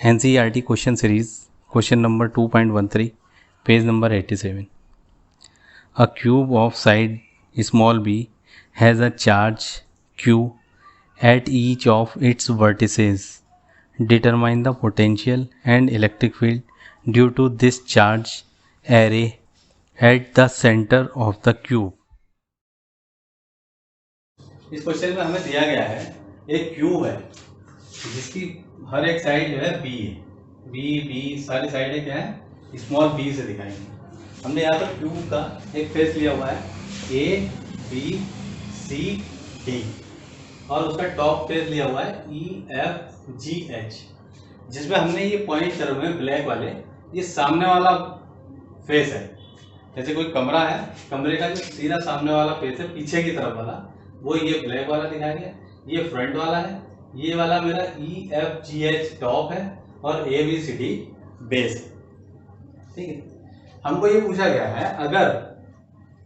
NCERT question series, question number 2.13, page number 87. A cube of side small b has a charge q at each of its vertices. Determine the potential and electric field due to this charge array at the center of the cube. इस question में हमें दिया गया है एक cube है जिसकी हर एक साइड जो है बी है, बी सारी साइडें क्या है स्मॉल बी से दिखाएंगे। हमने यहाँ पर क्यूब का एक फेस लिया हुआ है ए बी सी डी और उसका टॉप फेस लिया हुआ है ई एफ जी एच, जिसमें हमने ये पॉइंट करे हुए हैं ब्लैक वाले, ये सामने वाला फेस है। जैसे कोई कमरा है, कमरे का जो सीधा सामने वाला फेस है पीछे की तरफ वाला, वो ये ब्लैक वाला दिखाया गया। ये फ्रंट वाला है, ये वाला मेरा E F G H top है और A B C D base है। ठीक है, हमको ये पूछा गया है अगर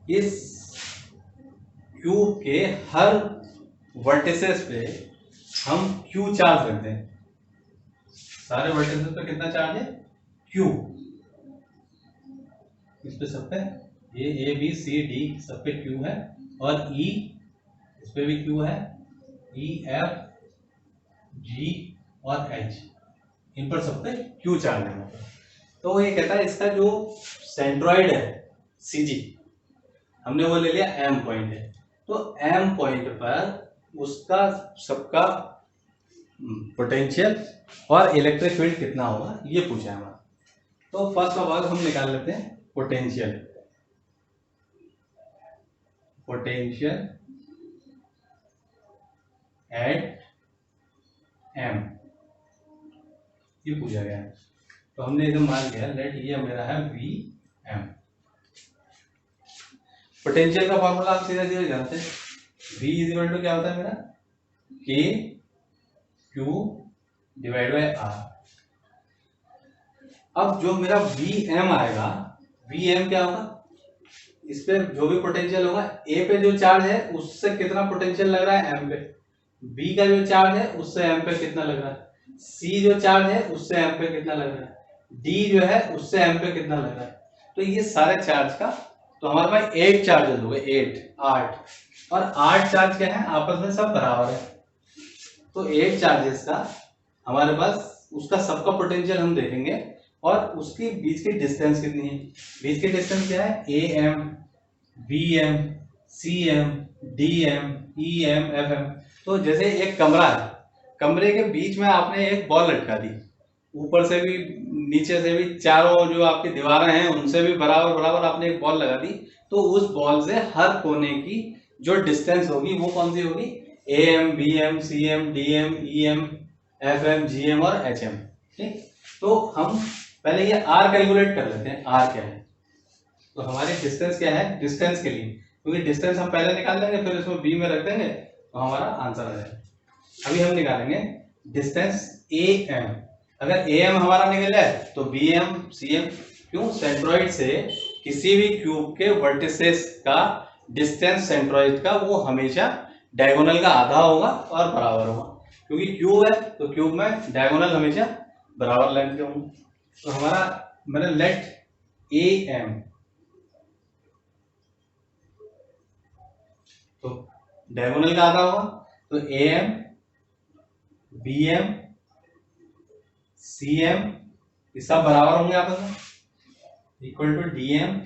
इस क्यूब के हर वर्टिसेस पे हम क्यू चार्ज रखते हैं, सारे वर्टिसेस पे कितना चार्ज है क्यू, इस पे सब पे ये ए बी सी डी सब पे क्यू है और ई इस पे भी क्यू है, ई एफ जी और एच इन पर सब पे क्यू चार्ज है। तो वो ये कहता है इसका जो सेंट्रॉइड है सी जी, हमने वो ले लिया एम पॉइंट है, तो एम पॉइंट पर उसका सबका पोटेंशियल और इलेक्ट्रिक फील्ड कितना होगा ये पूछा है हमारा। तो फर्स्ट ऑफ ऑल हम निकाल लेते हैं पोटेंशियल एट एम, ये पूछा गया है। तो हमने इधर मान लिया लेट ये मेरा है वी एम। पोटेंशियल का फॉर्मूला आप सीधा सीधा जानते हैं, V इज इक्वल टू क्या होता है मेरा के क्यू डिवाइड बाय आर। अब जो मेरा वी एम आएगा, वी एम क्या होगा, इस पे जो भी पोटेंशियल होगा ए पे जो चार्ज है उससे कितना पोटेंशियल लग रहा है एम पे, बी का जो चार्ज है उससे एम पे कितना लग रहा है, सी जो चार्ज है उससे एम पे कितना लग रहा है, डी जो है उससे एम पे कितना लग रहा है। तो ये सारे चार्ज का, तो हमारे पास 8 चार्जेस हो गए, 8 और 8 चार्ज क्या है आपस में सब बराबर है। तो 8 चार्जेस का हमारे पास उसका सबका पोटेंशियल हम देखेंगे और उसकी बीच की डिस्टेंस कितनी है। बीच की डिस्टेंस क्या है, A M B M C M D M E M F M. तो जैसे एक कमरा है, कमरे के बीच में आपने एक बॉल लटका दी, ऊपर से भी नीचे से भी चारों जो आपकी दीवारें हैं उनसे भी बराबर बराबर आपने एक बॉल लगा दी, तो उस बॉल से हर कोने की जो डिस्टेंस होगी वो कौन सी होगी, A M B M C M D M E M F M G M और एच एम। ठीक, तो हम पहले ये आर कैलकुलेट कर लेते हैं, आर क्या है। तो हमारी डिस्टेंस क्या है, डिस्टेंस के लिए, क्योंकि डिस्टेंस हम पहले निकाल लेंगे फिर इसमें बी में रख देंगे तो हमारा आंसर आ जाएगा। अभी हम निकालेंगे डिस्टेंस ए एम। अगर ए एम हमारा निकल जाए तो बी एम सी एम, क्यों, सेंट्रॉइड से किसी भी क्यूब के वर्टिसेस का डिस्टेंस सेंट्रॉइड का वो हमेशा डायगोनल का आधा होगा और बराबर होगा, क्योंकि क्यूब है तो क्यूब में डायगोनल हमेशा बराबर लेंथ के होंगे। तो हमारा मैंने लेट ए एम, तो डायगोनल का आधा होगा, तो A M B M C M ये सब बराबर होंगे आपस में, equal to D M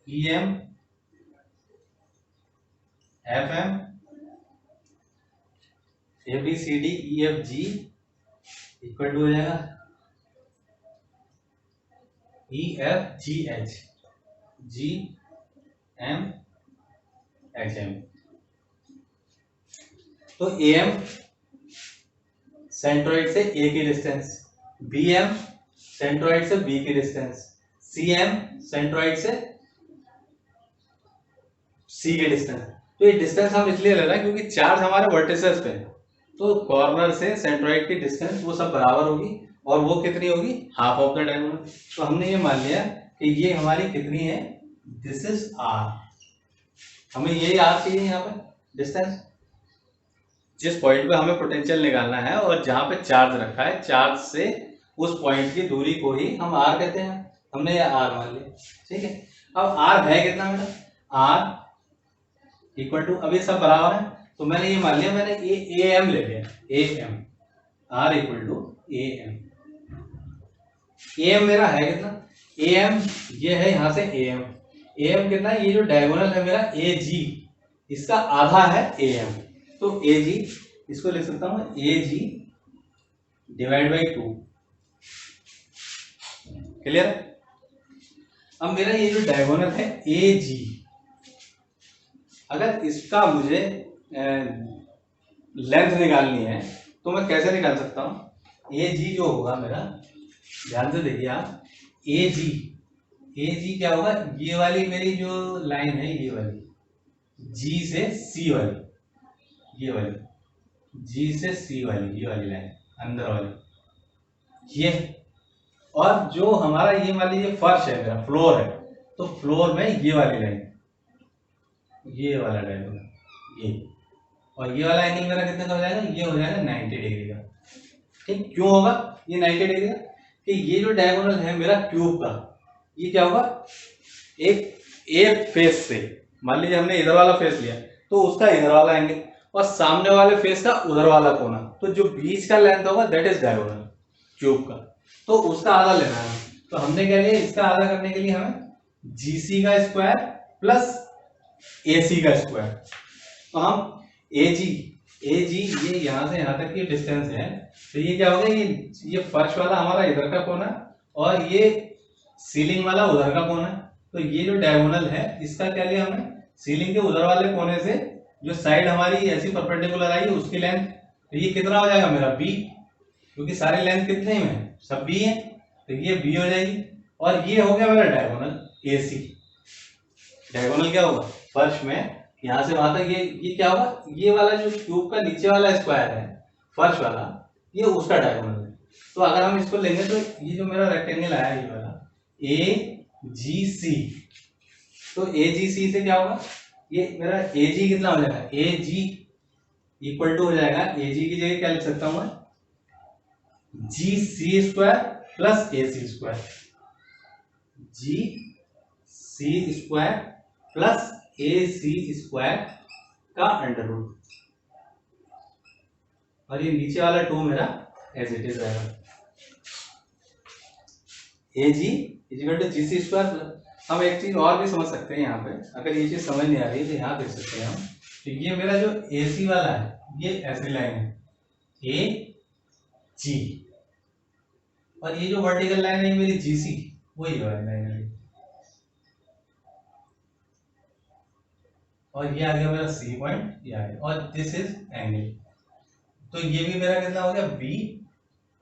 E M F M A B C D E F G equal to हो जाएगा E F G H G M H M. तो A M centroid से ए की डिस्टेंस, बी एम सेंट्रॉइड से B की distance, C M centroid से सी की distance. तो ये डिस्टेंस हम इसलिए ले रहे हैं क्योंकि चार्ज हमारे वर्टिसेस पे है, तो कॉर्नर से सेंट्रॉइड की डिस्टेंस वो सब बराबर होगी और वो कितनी होगी, हाफ ऑफ द डायगोनल। तो हमने ये मान लिया कि ये हमारी कितनी है, दिस इज आर, हमें ये आर चाहिए यहाँ पे डिस्टेंस। जिस पॉइंट पे हमें पोटेंशियल निकालना है और जहां पे चार्ज रखा है, चार्ज से उस पॉइंट की दूरी को ही हम आर कहते हैं। हमने ये आर मान लिया, ठीक है। अब आर है कितना बेटा, आर इक्वल टू, अब ये सब बराबर है तो मैंने ये मान लिया, मैंने ए एम ले लिया, A M, R equal to A M. A M मेरा है कितना, ए एम ये है यहां से ए एम, ए एम कितना है, ये जो डायगोनल है मेरा ए जी, इसका आधा है ए एम, तो ए जी इसको लिख सकता हूं ए जी डिवाइड बाई 2। क्लियर। अब मेरा ये जो डायगोनल है ए जी, अगर इसका मुझे लेंथ निकालनी है तो मैं कैसे निकाल सकता हूं, ए जी जो होगा मेरा, ध्यान से देखिए आप, ए जी क्या होगा, ये वाली मेरी जो लाइन है, ये वाली जी से सी वाली, ये वाली जी से सी वाली, ये वाली लाइन अंदर वाली ये, और जो हमारा ये वाली ये फर्श है मेरा, फ्लोर है, तो फ्लोर में ये वाली लाइन, ये वाला डायगोनल ये, और ये वाला एंगल मेरा कितने का हो जाएगा, ये हो जाएगा 90 डिग्री का। ठीक, क्यों होगा ये 90 डिग्री का, कि ये जो डायगोनल है मेरा क्यूब का, ये क्या होगा, एक फेस से, मान लीजिए हमने इधर वाला फेस लिया तो उसका इधर वाला एंगल, और सामने वाले फेस का उधर वाला कोना, तो जो बीच का लेंथ होगा दैट इज डायगोनल क्यूब का, तो उसका आधा लेना है। तो हमने क्या लिया, इसका आधा करने के लिए हमें जीसी का स्क्वायर प्लस एसी का स्क्वायर, तो हम एजी ये यहां से यहां तक की डिस्टेंस है, तो ये क्या होगा, ये फर्श वाला हमारा इधर का कोना और ये सीलिंग वाला उधर का कोना है, तो ये जो डायगोनल है इसका क्या लिया हमने, सीलिंग के उधर वाले कोने से जो साइड हमारी ऐसी परपेंडिकुलर आई है उसकी लेंथ, तो ये कितना हो जाएगा मेरा बी, क्योंकि सारी लेंथ कितने में है, सब बी है, तो ये बी हो जाएगी। और ये हो गया मेरा डायगोनल एसी, डायगोनल क्या होगा, फर्श में यहां से वहां तक, ये क्या होगा, ये वाला जो क्यूब का नीचे वाला स्क्वायर है फर्श वाला, ये उसका डायगोनल है। तो अगर हम इसको लेंगे तो ये जो मेरा रेक्टेंगल आया ये वाला ए जी सी, तो ए जी सी से क्या होगा, ये मेरा ए जी कितना हो जाएगा, ए जी इक्वल टू हो जाएगा, ए जी की जगह क्या लिख सकता हूं मैं, जी C square plus A C square, ji C square plus A C square का अंडर रूट, और ये नीचे वाला 2 मेरा एज इट इज रहेगा, A G equal to G C square. हम एक चीज और भी समझ सकते हैं यहाँ पे, अगर ये चीज समझ नहीं आ रही तो यहाँ देख सकते हैं हम, तो ये मेरा जो ए सी वाला है ये ऐसी लाइन है ए जी, और ये जो वर्टिकल लाइन है मेरी जी सी, वही वाली लाइन है, और ये आ गया मेरा सी पॉइंट, ये आ गया, और दिस इज एंगल, तो ये भी मेरा कितना हो गया बी,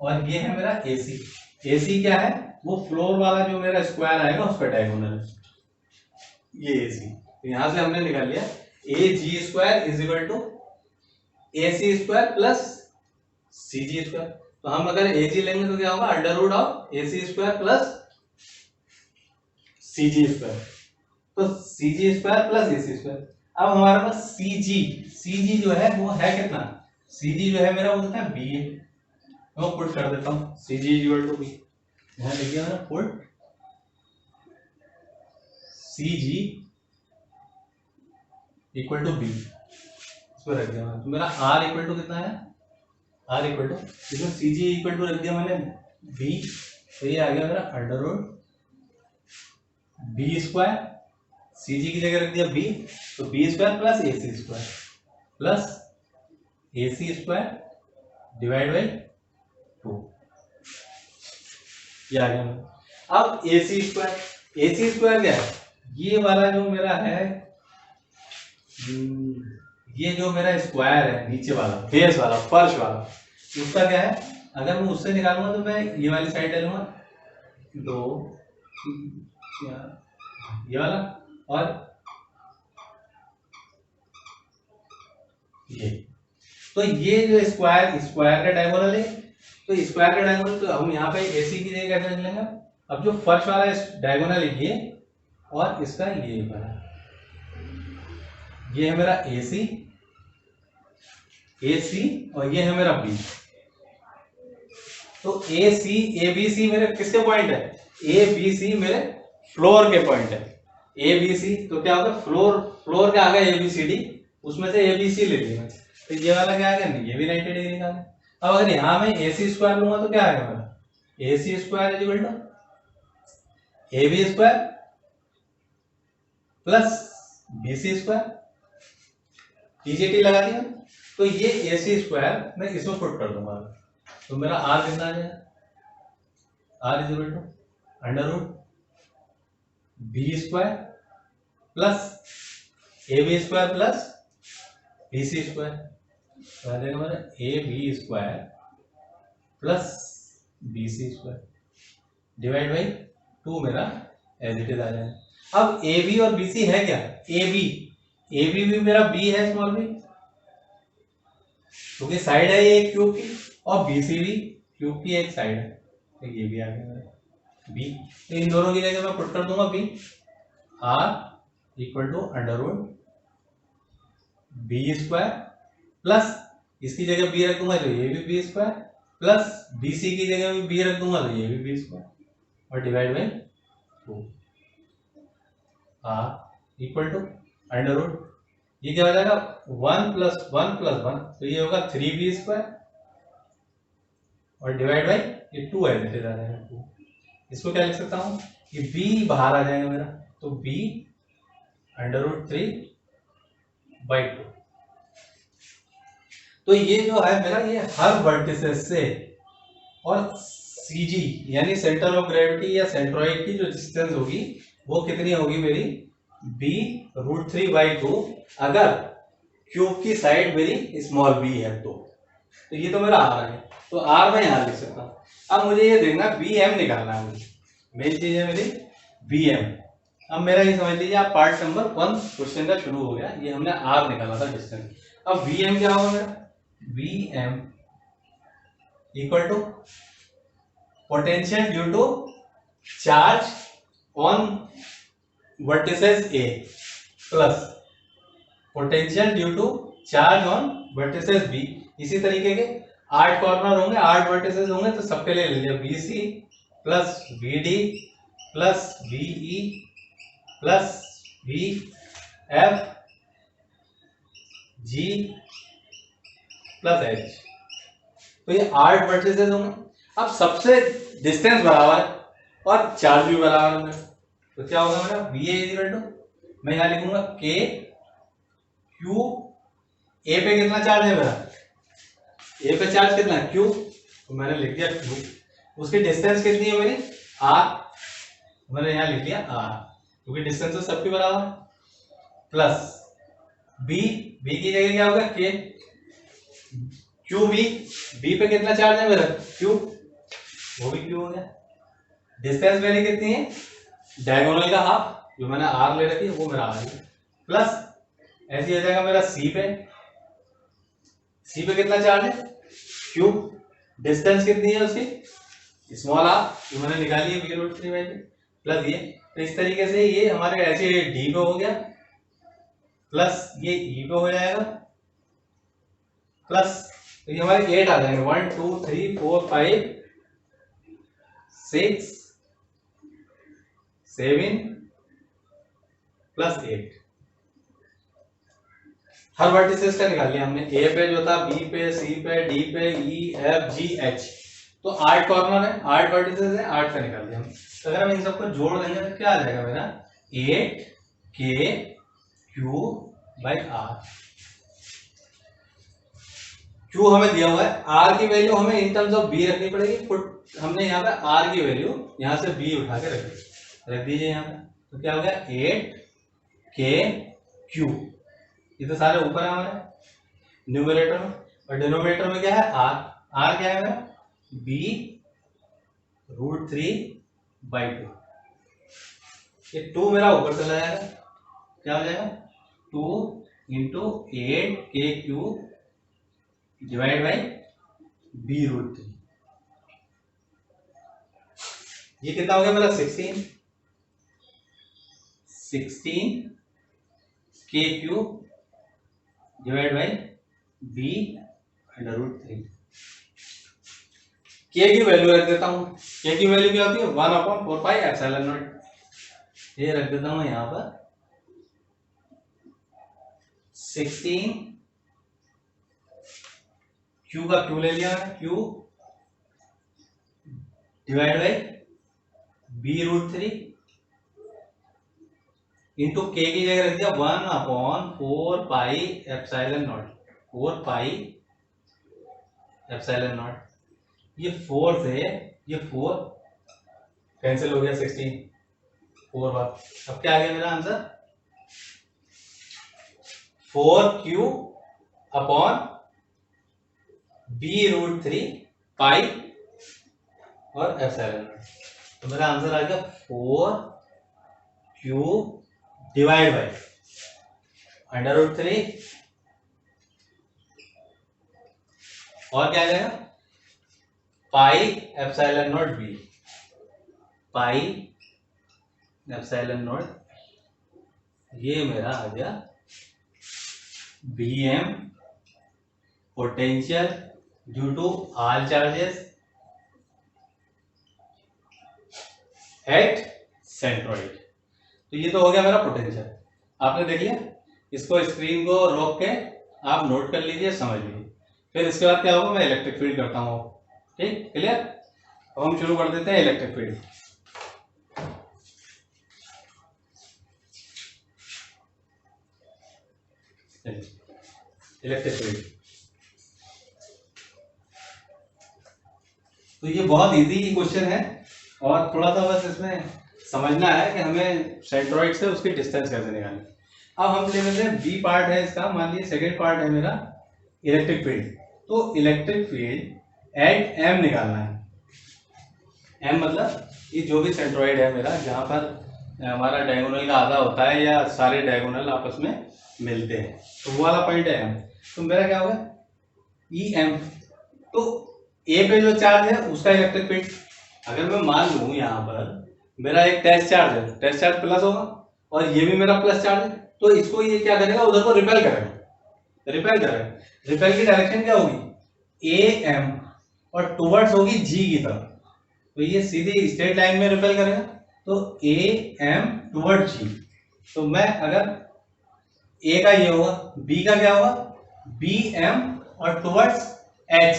और ये है मेरा एसी, एसी क्या है, वो फ्लोर वाला जो मेरा स्क्वायर आएगा उसका डायगोनल है, ये एसी, तो यहां से हमने निकाल लिया A G square is equal to A C square plus C G square. तो हम अगर ए जी लेंगे तो क्या होगा, under root of A C square plus C G square, तो C G square plus A C square. अब हमारे पास सी जी जो है वो है कितना, सी जी जो है मेरा वो कितना बी है, मैं पुट कर देता हूँ C G equal to B, यहाँ लिख दिया मैंने put C G equal to B, इसको रख दिया मैंने, तो मेरा आर इक्वल टू कितना है, आर इक्वल टू, इसमें सी जी इक्वल टू रख दिया मैंने बी, तो ये आ गया मेरा under root B square, C G की जगह रख दिया बी, तो B square plus A C square plus A C square divide by 2, ये आ गया। अब ए सी स्क्वायर क्या है, ये वाला जो मेरा है, ये जो मेरा स्क्वायर है नीचे वाला फेस वाला फर्श वाला, उसका क्या है, अगर मैं उससे निकालूंगा तो मैं ये वाली साइड ले लूंगा 2 ये वाला, और ये, तो ये जो स्क्वायर का डायगोनल है, तो स्क्वायर का डायगोनल, तो हम यहाँ पे एसी की जगह कैसे निकलेंगे, अब जो फर्स्ट वाला डायगोनल है ये, और इसका ये वाला, ये है मेरा एसी ए सी और ये है मेरा बी। तो ए सी ए बी सी मेरे किसके पॉइंट है? ए बी सी मेरे फ्लोर के पॉइंट है। ए बी सी तो क्या होगा? फ्लोर, फ्लोर क्या आ गया? ए बी सी डी, उसमें से ए बी सी ले लिया। तो ये वाला क्या आ गया? ये भी 90 डिग्री का है। अब अगर यहाँ मैं ए सी स्क्वायर लूंगा तो क्या आएगा मेरा? A C square equal to A B square plus B C square, TGT लगा दिया। तो ये ए सी स्क्वायर मैं इसमें पुट कर दूंगा, तो मेरा आर कितना आ जाएगा? R is equal to under root B square plus A B square plus B C square, तो आ जाएगा मेरा A B square plus B C square divide by 2 मेरा एज इट इज आ जाएगा। अब ए बी और बी सी है क्या? ए बी भी मेरा बी है, स्मॉल बी, क्योंकि साइड है ये क्यूब की, और बी सी भी क्यूब की एक साइड है, तो ये भी आ गया मेरा बी। तो इन दोनों की जगह मैं पुट कर दूंगा B, R equal to under root B square plus इसकी जगह बी रख दूंगा तो ये भी B square, plus B C की जगह भी बी रख दूंगा तो ये भी बी स्क्वायर, और divide by 2 R equal to under root, ये क्या हो जाएगा? 1 प्लस 1 प्लस 1, तो ये होगा 3b स्क्वायर, और डिवाइड बाई ये 2 है, आ जाएगा 2। इसको क्या लिख सकता हूँ? ये b बाहर आ जाएगा मेरा, तो b अंडर रूट 3 बाई 2। तो ये जो है मेरा, ये हर वर्टिसेस से और CG यानी सेंटर ऑफ ग्रेविटी या सेंट्रॉइड की जो डिस्टेंस होगी वो कितनी होगी मेरी? b रूट 3 बाई 2, अगर क्यूब की साइड मेरी स्मॉल b है तो ये तो मेरा r है, तो r मैं यहां लिख सकता हूं। अब मुझे ये देखना bm निकालना है, मुझे मेन चीज है मेरी bm। अब मेरा ये समझ लीजिए आप पार्ट नंबर 1 क्वेश्चन का शुरू हो गया, ये हमने r निकाला था डिस्टेंस। अब bm क्या होगा मेरा? bm equal to potential due to charge on vertices A plus potential due to charge on vertices B। इसी तरीके के 8 कॉर्नर होंगे, 8 वर्टिसेस होंगे, तो सबके लिए ले लिया BC plus BD plus BE plus BF G plus H, तो ये 8 वर्टिसेस होंगे। अब सबसे डिस्टेंस बराबर है और चार्ज भी बराबर है, तो क्या होगा मेरा? बी ए इक्वल टू, मैं यहां लिखूंगा के क्यू, ए पे कितना चार्ज है मेरा? ए पे चार्ज कितना है? क्यू, तो मैंने लिख दिया क्यू। उसकी डिस्टेंस कितनी है मेरी? आर, मैंने यहां लिख दिया आर, क्योंकि डिस्टेंस तो सबकी बराबर, प्लस बी, बी की जगह क्या होगा? के क्यू बी, बी पे कितना चार्ज है मेरा? क्यू, वो भी क्यू हो गया। डिस्टेंस मेरी कितनी है? डायगोनल का हाफ, जो मैंने आर ले रखी है वो मेरा आर है, प्लस ऐसे हो जाएगा मेरा सी पे, सी पे कितना चार्ज है? क्यू, डिस्टेंस कितनी है उसकी? स्मॉल आर, जो मैंने निकाली है बी रूट 3 बाई 2, प्लस ये। तो इस तरीके से ये हमारे ऐसे डी पे हो गया, प्लस ये ई पे हो जाएगा, प्लस तो ये हमारे 8 आ जाएंगे, 1 2 3 4 5 6 7 प्लस 8। हर वर्टिसेस का निकाल लिया हमने, ए पे जो था, बी पे, सी पे, डी पे, ई एफ जी एच, तो 8 कॉर्नर है, 8 वर्टिसेस है, 8 का निकाल दिया हमने। तो अगर हम इन सबको जोड़ देंगे तो क्या आ जाएगा मेरा? 8 K Q by are. Q हमें दिया हुआ है, आर की वैल्यू हमें इन टर्म्स ऑफ बी रखनी पड़ेगी, हमने यहाँ पे आर की वैल्यू यहाँ से बी उठा के रख दीजिए यहाँ पे, तो क्या हो गया? 8 के क्यू, ये तो सारे ऊपर है हमारे न्यूमरेटर में, और डिनोमिनेटर में क्या है? आर, आर क्या है मेरा? बी रूट 3 बाई 2, ये 2 मेरा ऊपर चला जाएगा, क्या हो जाएगा? 2 into 8 K Q divide by B root 3, ये कितना हो गया मेरा? 16 के क्यू डिवाइड बाई बी √3। के की वैल्यू रख देता हूं। के की वैल्यू क्या होती है 1/4πε0। ये रख देता हूं यहां पर 16 क्यू का क्यू ले लिया है, Q divide by b√3 into के की जगह रख दिया 1/4πε0। 4πε0। ये 4 से ये 4 कैंसिल हो गया, 16 4 बार। अब क्या आ गया मेरा आंसर 4q/b√3 पाई और ε0। तो मेरा आंसर आ गया 4q डिवाइड बाई √3 और क्या आ जाएगा πε0b। πε0 ये मेरा आ गया Bm potential due to all charges at centroid. तो ये तो हो गया मेरा पोटेंशियल, आपने देख लिया। इसको स्क्रीन को रोक के आप नोट कर लीजिए, समझ लीजिए। फिर इसके बाद क्या होगा, मैं इलेक्ट्रिक फील्ड करता हूँ। ठीक, क्लियर। अब हम शुरू कर देते हैं इलेक्ट्रिक फील्ड। इलेक्ट्रिक फील्ड तो ये बहुत इजी क्वेश्चन है और थोड़ा सा बस इसमें समझना है कि हमें सेंट्रॉइड से उसकी डिस्टेंस कैसे निकालनी। अब हम ले लेते हैं बी पार्ट है इसका, मान लीजिए सेकेंड पार्ट है मेरा इलेक्ट्रिक फील्ड। तो इलेक्ट्रिक फील्ड एट एम निकालना है। एम मतलब ये जो भी सेंट्रॉइड है मेरा, जहां पर हमारा डायगोनल का आधा होता है या सारे डायगोनल आपस में मिलते हैं, तो वो वाला पॉइंट है एम। तो मेरा क्या होगा ई एम। तो ए पे जो चार्ज है उसका इलेक्ट्रिक फील्ड, अगर मैं मान लूं यहाँ पर मेरा एक टेस्ट चार्ज है, टेस्ट चार्ज प्लस होगा और ये भी मेरा प्लस चार्ज है, तो इसको ये क्या करेगा, उधर को रिपेल करेगा। रिपेल करेगा, रिपेल की डायरेक्शन क्या होगी ए एम और टुवर्ड्स होगी जी की तरफ। तो ये सीधी स्ट्रेट लाइन में रिपेल करेगा, तो ए एम टुवर्ड जी। तो मैं अगर ए का ये होगा, बी का क्या होगा बी एम और टुवर्ड्स एच,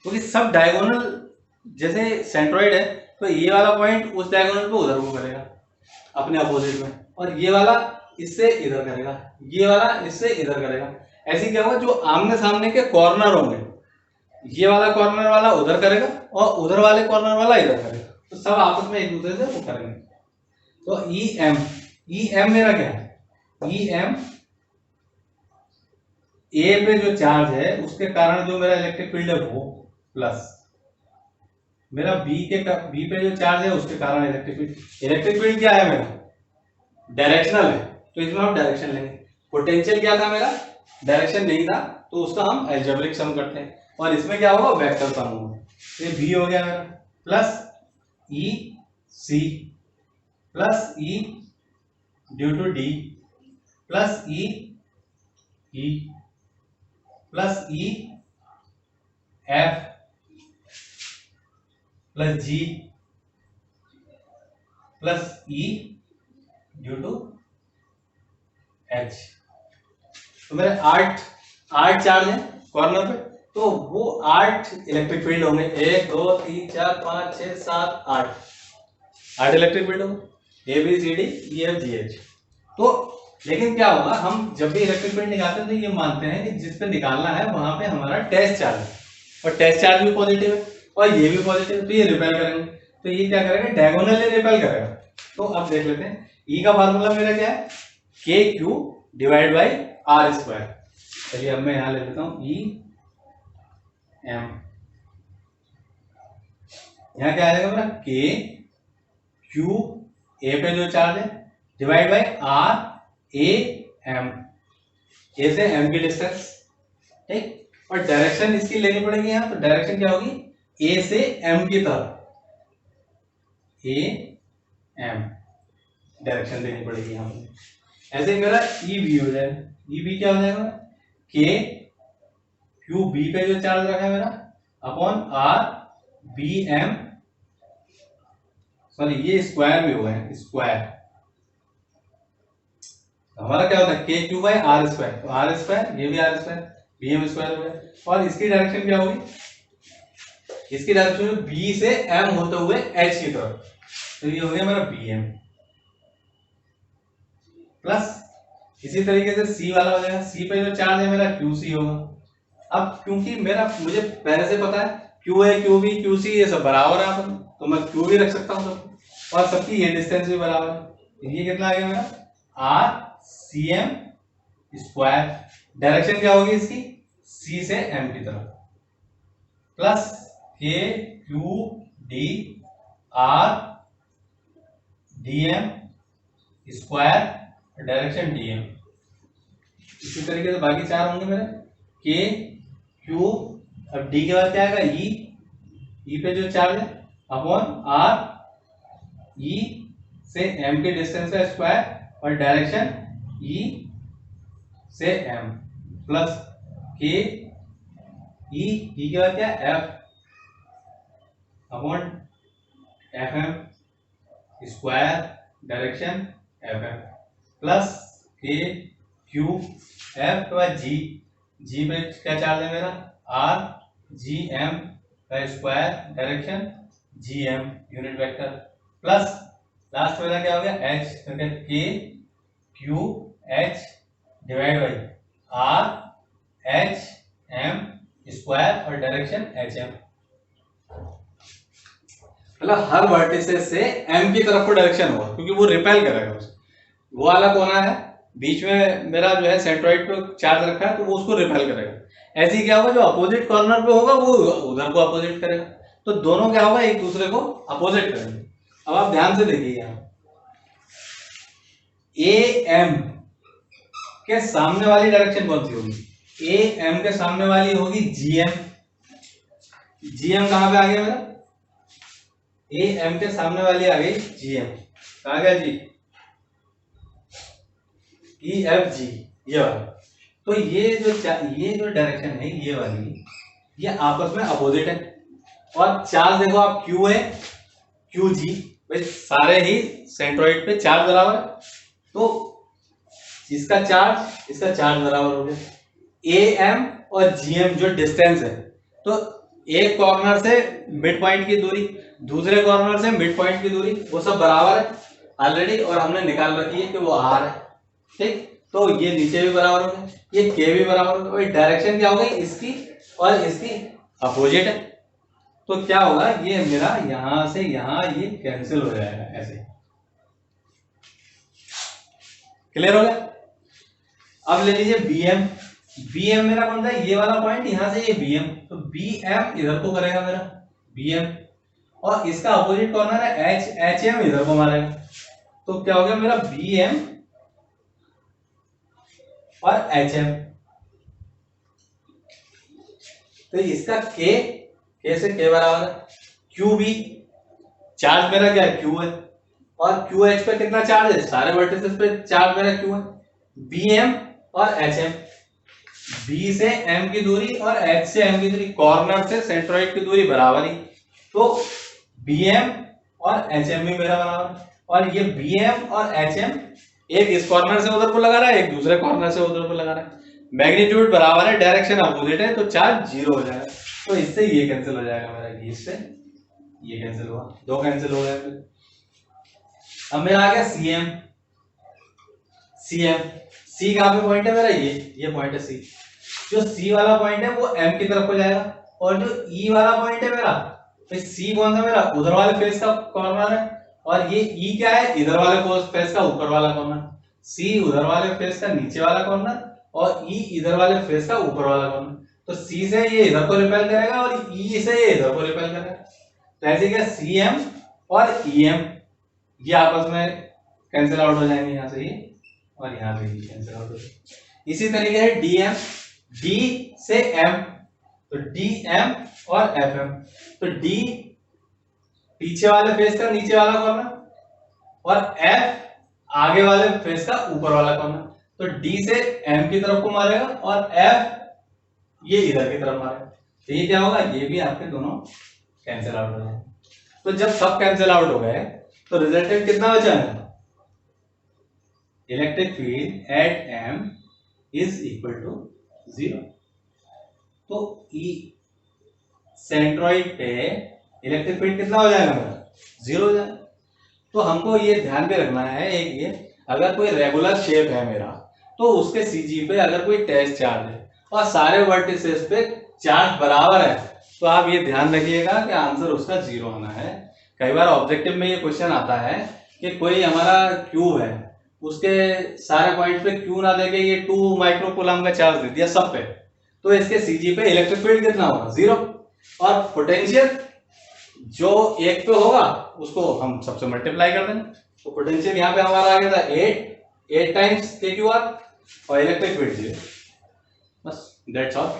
क्योंकि सब डायगोनल जैसे सेंट्रॉइड है, तो ये वाला पॉइंट उस डायगोनल पे उधर को करेगा अपने अपोजिट में, और ये वाला इससे इधर करेगा, ये वाला इससे इधर करेगा। ऐसे क्या होगा, जो आमने सामने के कॉर्नर होंगे, ये वाला कॉर्नर वाला उधर करेगा और उधर वाले कॉर्नर वाला इधर करेगा, तो सब आपस में एक दूसरे से वो करेंगे। तो ई एम मेरा क्या है, ई एम ए पे जो चार्ज है उसके कारण जो मेरा इलेक्ट्रिक फील्ड है वो प्लस, मेरा बी पे जो चार्ज है उसके कारण इलेक्ट्रिक फील्ड। इलेक्ट्रिक फील्ड क्या है मेरा डायरेक्शनल है, तो इसमें हम डायरेक्शन लेंगे। पोटेंशियल क्या था मेरा, डायरेक्शन नहीं था, तो उसका हम अलजेब्रिक सम करते हैं, और इसमें क्या होगा वेक्टर सम होगा। ये बी हो गया मेरा plus E C plus E due to D plus E plus E F plus G plus E due to H. तो मेरे 8 चार्ज है कॉर्नर पे, तो वो 8 इलेक्ट्रिक फील्ड होंगे। 1 2 3 4 5 6 7 8 इलेक्ट्रिक फील्ड होंगे, A B C D E F G H. तो लेकिन क्या होगा, हम जब भी इलेक्ट्रिक फील्ड निकालते हैं तो ये मानते हैं कि जिस पे निकालना है वहां पे हमारा टेस्ट चार्ज है, और टेस्ट चार्ज भी पॉजिटिव है और ये भी पॉजिटिव है, तो ये रिपेल करेंगे। तो ये क्या करेगा, डायगोनली रिपेल करेगा। तो अब देख लेते हैं, ई का फार्मूला मेरा क्या है K Q divide by R square. चलिए अब मैं यहां ले लेता हूं ई एम, यहां क्या आएगा मेरा के क्यू ए पे जो चार्ज है divide by R A M, A से एम की डिस्टेंस। ठीक, और डायरेक्शन इसकी लेनी पड़ेगी यहां, तो डायरेक्शन क्या होगी ए से एम की तरफ, ए एम डायरेक्शन देनी पड़ेगी यहां पर। ऐसे ही मेरा ई बी हो जाएगा, ई बी क्या हो जाएगा के क्यू बी पे जो चार्ज रखा है मेरा upon R B M, sorry ये स्क्वायर भी हुआ है, स्क्वायर हमारा क्या होता है K Q by R square, तो आर स्क्वायर ये भी R square B M square हो गया। और इसकी डायरेक्शन क्या होगी, इसकी डायरेक्शन बी से एम होते हुए एच की तरफ, तो ये हो गया मेरा बी एम प्लस इसी तरीके से सी वाला हो जाएगा, सी पे जो चार्ज है मेरा क्यू सी होगा। अब क्योंकि मेरा मुझे पहले से पता है Q A Q B Q C ये सब बराबर है अपन, तो मैं क्यू भी रख सकता हूँ सबको, और सबकी ये डिस्टेंस भी बराबर है। ये कितना आ गया मेरा R C M square, direction क्या होगी इसकी सी से एम की तरफ, plus K Q D R D M square, direction D M. इसी तरीके से बाकी चार होंगे मेरे के क्यू, अब डी के बाद क्या आएगा ई पे जो चार्ज है अपॉन आर ई से एम के डिस्टेंस का स्क्वायर और डायरेक्शन ई से एम, प्लस के ई के बाद क्या F upon F M square direction F M, plus K Q F के बाद जी, जी पे क्या चार्ज है मेरा आर जी एम का square direction G M unit vector, plus last वाला क्या हो गया H, K Q H divide by R H M square और डायरेक्शन एच एम, मतलब हर वर्टिसेस से एम की तरफ को डायरेक्शन होगा क्योंकि वो रिपेल करेगा उसे। वो वाला कोना है बीच में मेरा जो है सेंट्रॉइड पे चार्ज रखा है तो वो उसको रिपेल करेगा। ऐसे ही क्या होगा जो अपोजिट कॉर्नर पे होगा वो उधर को अपोजिट करेगा, तो दोनों क्या होगा एक दूसरे को अपोजिट करेंगे। अब आप ध्यान से देखिए यहाँ ए एम के सामने वाली डायरेक्शन कौन सी होगी, ए एम के सामने वाली होगी जी एम। जी एम कहां पे आ गया मेरा, ए एम के सामने वाली आ गई जी एम, कहा गया जी ई एफ जी, ये वाला। तो ये जो डायरेक्शन है ये वाली, ये आपस में अपोजिट है। और चार्ज देखो आप क्यू है क्यू जी, भाई सारे ही सेंट्रॉइड पे चार्ज बराबर है, तो इसका चार्ज बराबर हो गया। ए एम और जी एम जो डिस्टेंस है, तो एक कॉर्नर से मिड पॉइंट की दूरी, दूसरे कॉर्नर से मिड पॉइंट की दूरी, वो सब बराबर है ऑलरेडी, और हमने निकाल रखी है कि वो आर है, ठीक। तो ये नीचे भी बराबर हो गया, ये के भी बराबर हो गया। डायरेक्शन क्या हो गई इसकी और इसकी अपोजिट है, तो क्या होगा ये मेरा यहां से यहां ये कैंसिल हो जाएगा ऐसे। क्लियर हो गया। अब ले लीजिए बी एम, बी एम मेरा कौन सा है, ये वाला पॉइंट, यहां से ये बी एम, तो बी एम इधर को करेगा मेरा बी एम, और इसका अपोजिट कॉर्नर है एच, एच एम इधर को मारेगा, तो क्या हो गया मेरा बी एम और एच एम। तो इसका के से के बराबर है क्यू बी, चार्ज मेरा क्या है क्यू है, और क्यू एच पे कितना चार्ज है, सारे वर्टिसेस पे चार्ज मेरा क्यू है। बी एम और एच एम, बी से एम की दूरी और एच से एम की दूरी, कॉर्नर से सेंट्रॉइड की दूरी बराबर ही, तो बी एम और एच एम भी मेरा बराबर। और ये बी एम और एच एम एक इस कॉर्नर से उधर को लगा रहा है, एक दूसरे कॉर्नर से उधर को लगा रहा है, मैग्नीट्यूड बराबर है, डायरेक्शन अपोजिट है, तो चार्ज जीरो हो जाएगा। तो इससे ये कैंसिल हो जाएगा मेरा, इससे ये कैंसिल हुआ, दो कैंसिल हो गए। अब मेरा आ गया सी एम, सी एम, सी कहां पे पॉइंट है मेरा, ये पॉइंट है सी। जो सी वाला पॉइंट है वो एम की तरफ हो जाएगा, और जो ई वाला पॉइंट है मेरा, तो सी कौन सा मेरा उधर वाले फेस का कॉर्नर है, और ये ई क्या है इधर वाले फेस का ऊपर वाला कॉर्नर। सी उधर वाले फेस का नीचे वाला कॉर्नर, और ई इधर वाले फेस का ऊपर वाला कॉर्नर। तो सी से ये इधर को रिपेल करेगा और ई से ये इधर को रिपेल करेगा। तो ऐसे क्या सी एम और ई एम ये आपस में कैंसिल आउट हो जाएंगे, यहाँ से ये और यहाँ से ये कैंसिल आउट हो जाएंगे। इसी तरीके से डी एम, डी से एम, तो डी एम और एफ एम, तो डी पीछे वाले फेस का नीचे वाला कॉर्नर, और एफ आगे वाले फेस का ऊपर वाला कॉर्नर। तो डी से एम की तरफ को मारेगा और एफ ये इधर की तरफ मारे, तो ये क्या होगा, ये भी आपके दोनों कैंसिल आउट हो जाएंगे। तो जब सब कैंसिल आउट हो गए तो रिजल्टेंट कितना बचा है, electric field at M is equal to 0। तो ई सेंट्रॉइड पे इलेक्ट्रिक फील्ड कितना हो जाएगा मेरा, 0 हो जाएगा। तो हमको ये ध्यान में रखना है एक, ये अगर कोई रेगुलर शेप है मेरा तो उसके सीजी पे अगर कोई टेस्ट चार्ज है और सारे वर्टिसेस पे चार्ज बराबर है तो आप ये ध्यान रखिएगा कि आंसर उसका 0 आना है। कई बार ऑब्जेक्टिव में ये क्वेश्चन आता है कि कोई हमारा क्यूब है, उसके सारे पॉइंट पे क्यू ना देके ये 2 माइक्रोकूलम का चार्ज दे दिया सब पे, तो इसके सीजी पे इलेक्ट्रिक फील्ड कितना होगा, 0। और पोटेंशियल जो एक पे होगा उसको हम सबसे मल्टीप्लाई कर देंगे, तो पोटेंशियल यहाँ पे हमारा आ गया था 8 टाइम्स के क्यू आर और इलेक्ट्रिक फील्ड 0। बस दैट्स ऑल।